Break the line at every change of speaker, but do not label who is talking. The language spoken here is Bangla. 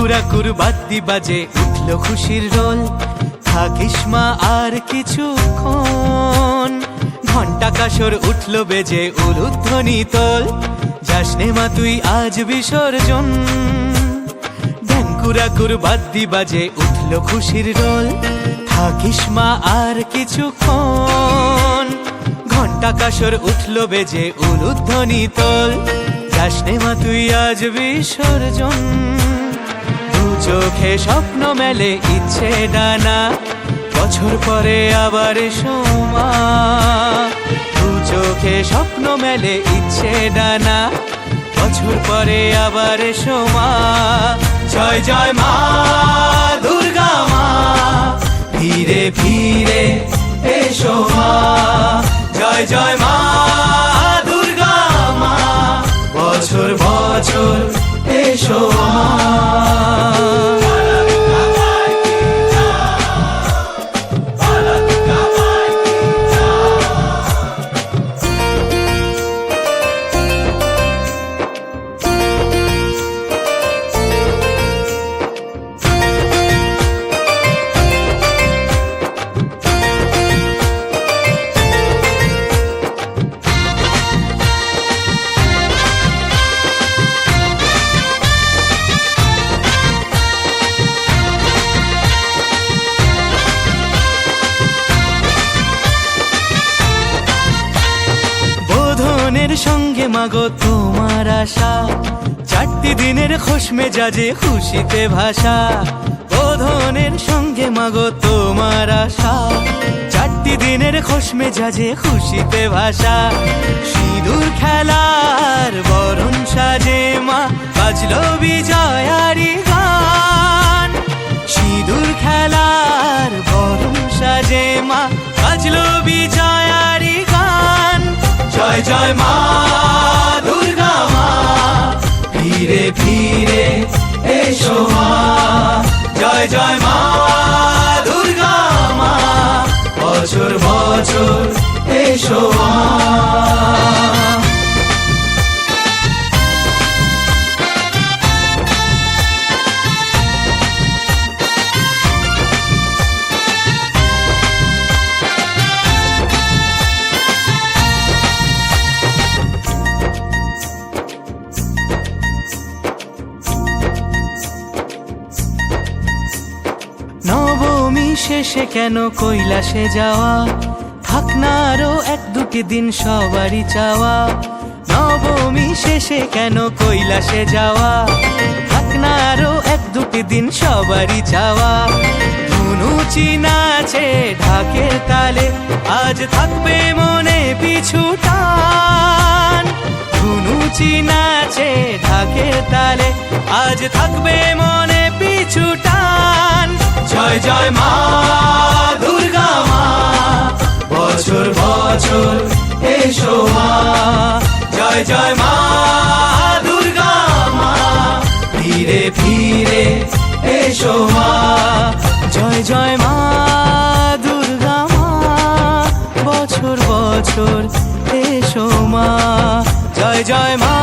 ঢ্যাঙ্কুরাকুর বাদ্যি বাজে উঠলো খুশির রোল। থাকিস মা আর কিছুক্ষণ, ঘন্টা কাসর উঠলো বেজে উলুধ্বনি তোল। যাসনে মা তুই আজ বিসর্জন, ঢ্যাঙ্কুরাকুর বাদ্যি বাজে উঠলো খুশির রোল। থাকিস মা আর কিছুক্ষণ, ঘন্টা কাসর উঠলো বেজে উলুধ্বনি তোল। যাসনে মা তুই আজ বিসর্জন। দু চোখে স্বপ্ন মেলে ইচ্ছে ডানা, বছর পরে আবার এসো মা। দু চোখে স্বপ্ন মেলে ইচ্ছে ডানা, বছর পরে আবার এসো মা। জয় জয় মা দুর্গা মা, ফিরে ফিরে এসো মা। জয় জয় মা দুর্গা মা, বছর বছর এসো মা। সঙ্গে মাগো তোমার আশা, চারটি দিনের খোশ মেজাজে খুশিতে ভাষা। বোধনের সঙ্গে মাগো তোমার আশা, চারটি দিনের খোশ মেজাজে খুশিতে ভাষা। সিঁদুর খেলার বরণ সাজে মা, বাজলো বিজয়ারি গান। সিঁদুর খেলার বরণ সাজে মা, বাজলো বিজয়ারি গান। জয় জয় মা দুর্গা মা, ফিরে ফিরে এসো মা। জয় জয় মা দুর্গা মা, বছর বছর এসো মা। নবমী শেষে কেন কৈলাসে যাওয়া, থাক না আরো এক দুটি দিন সবারই চাওয়া। নবমী শেষে কেন কৈলাসে যাওয়া, থাক না আরো এক দুটি দিন সবারই চাওয়া। ধুনুচি নাচে ঢাকের তালে, আজ থাকবে মনে পিছু টান। ধুনুচি নাচে ঢাকের তালে, আজ থাকবে মনে পিছু টান। জয় জয় মা দুর্গা মা, বছর বছর এসো মা। জয় জয় মা দুর্গা মা, ফিরে ফিরে এসো মা। জয় জয় মা দুর্গা মা, বছর বছর এসো মা। জয় জয় মা।